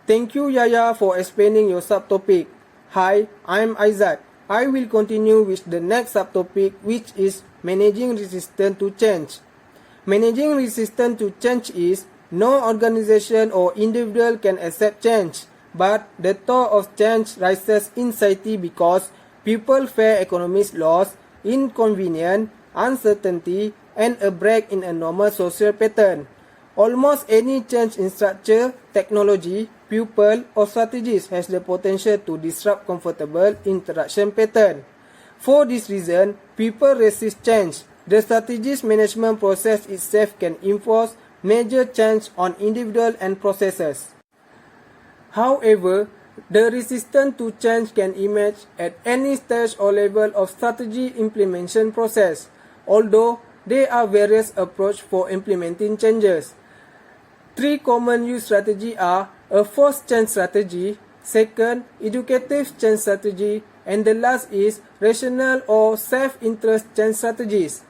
Thank you, Yaya, for explaining your subtopic. Hi, I'm Aizat. I will continue with the next subtopic, which is managing resistance to change. Managing resistance to change is no organization or individual can accept change, but the thought of change rises in society because people fear economic loss, inconvenience, uncertainty, and a break in a normal social pattern. Almost any change in structure, technology, people, or strategies has the potential to disrupt comfortable interaction pattern. For this reason, people resist change. The strategies management process itself can enforce major change on individuals and processes. However, the resistance to change can emerge at any stage or level of strategy implementation process, although there are various approaches for implementing changes. Three common use strategies are a forced change strategy, second, educative change strategy, and the last is rational or self-interest change strategies.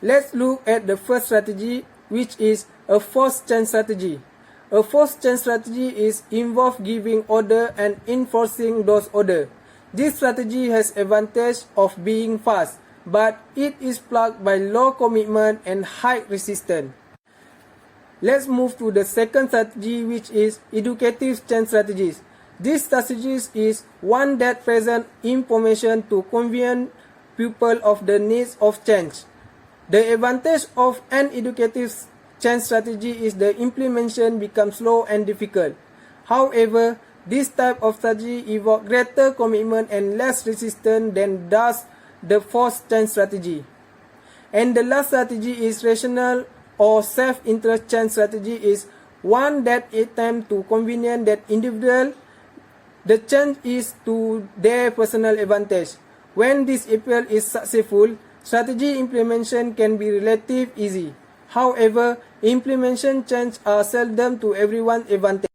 Let's look at the first strategy, which is a forced change strategy. A forced change strategy is involve giving order and enforcing those orders. This strategy has advantage of being fast, but it is plagued by low commitment and high resistance. Let's move to the second strategy, which is educative change strategies. This strategy is one that presents information to convince people of the needs of change. The advantage of an educative change strategy is the implementation becomes slow and difficult. However, this type of strategy evokes greater commitment and less resistance than does the forced change strategy. And the last strategy is rational or self-interest change strategy is one that attempts to convenience that individual. The change is to their personal advantage. When this appeal is successful, strategy implementation can be relatively easy. However, implementation changes are seldom to everyone's advantage.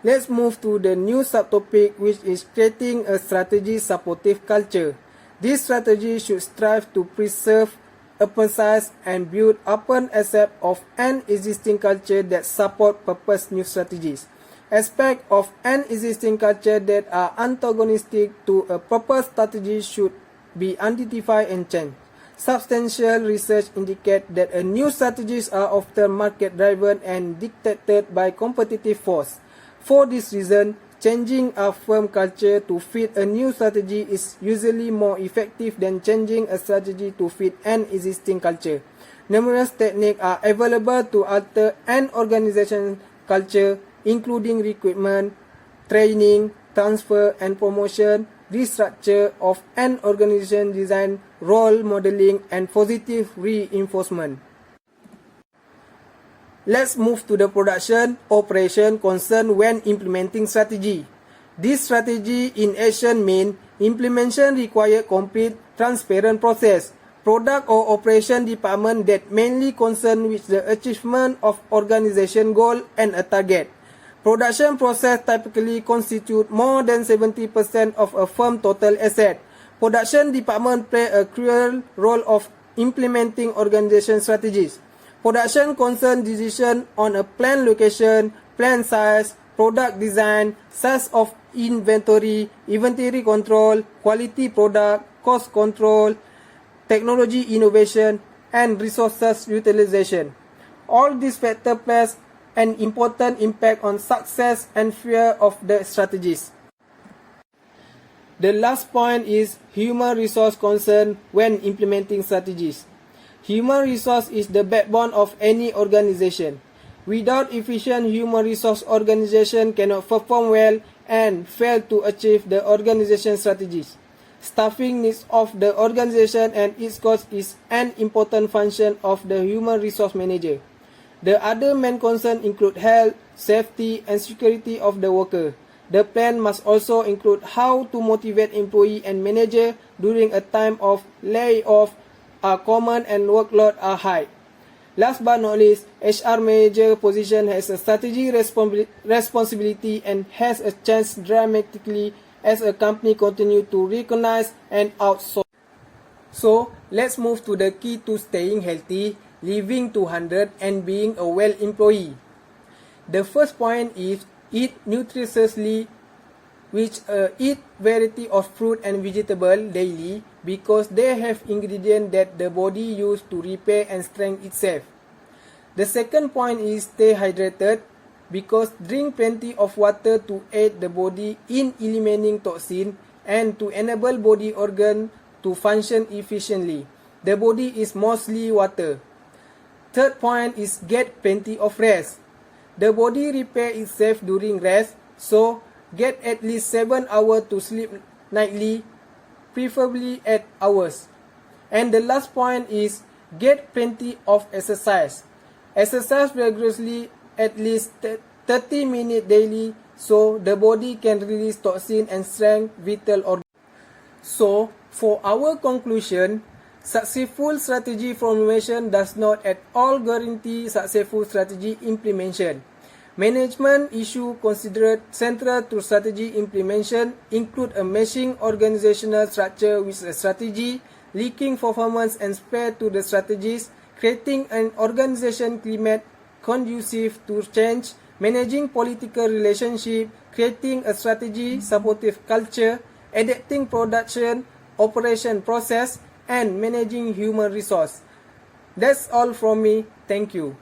Let's move to the new subtopic, which is creating a strategy supportive culture. This strategy should strive to preserve, emphasize, and build upon aspects of an existing culture that support purpose new strategies. Aspects of an existing culture that are antagonistic to a proposed strategy should be identified and changed. Substantial research indicates that new strategies are often market-driven and dictated by competitive force. For this reason, changing a firm culture to fit a new strategy is usually more effective than changing a strategy to fit an existing culture. Numerous techniques are available to alter an organization's culture, including recruitment, training, transfer and promotion, restructure of an organization design, role modeling, and positive reinforcement. Let's move to the production operation concern when implementing strategy. This strategy in action means implementation requires complete, transparent process. Product or operation department that mainly concern with the achievement of organization goal and a target. Production process typically constitute more than 70% of a firm total asset. Production department play a crucial role of implementing organization strategies. Production concern decision on a plant location, plant size, product design, size of inventory, inventory control, quality product, cost control, technology innovation, and resources utilization. All these factors play an important impact on success and fear of the strategies. The last point is human resource concern when implementing strategies. Human resource is the backbone of any organization. Without efficient human resource, organization cannot perform well and fail to achieve the organization strategies. Staffing needs of the organization and its cost is an important function of the human resource manager. The other main concerns include health, safety, and security of the worker. The plan must also include how to motivate employee and manager during a time of layoff are common and workload are high. Last but not least, HR manager position has a strategy responsibility and has a chance dramatically as a company continue to recognize and outsource. So, let's move to the key to staying healthy, living to 100, and being a well employee. The first point is eat nutritiously, which eat variety of fruit and vegetable daily because they have ingredients that the body use to repair and strengthen itself. The second point is stay hydrated because drink plenty of water to aid the body in eliminating toxin and to enable body organ to function efficiently. The body is mostly water. Third point is get plenty of rest. The body repair itself during rest, so get at least 7 hours to sleep nightly, preferably 8 hours. And the last point is get plenty of exercise. Exercise rigorously at least 30 minutes daily so the body can release toxin and strengthen vital organs. So, for our conclusion, successful strategy formulation does not at all guarantee successful strategy implementation. Management issues considered central to strategy implementation include a meshing organizational structure with a strategy, linking performance and spare to the strategies, creating an organization climate conducive to change, managing political relationship, creating a strategy supportive culture, adapting production, operation process, and managing human resource. That's all from me. Thank you.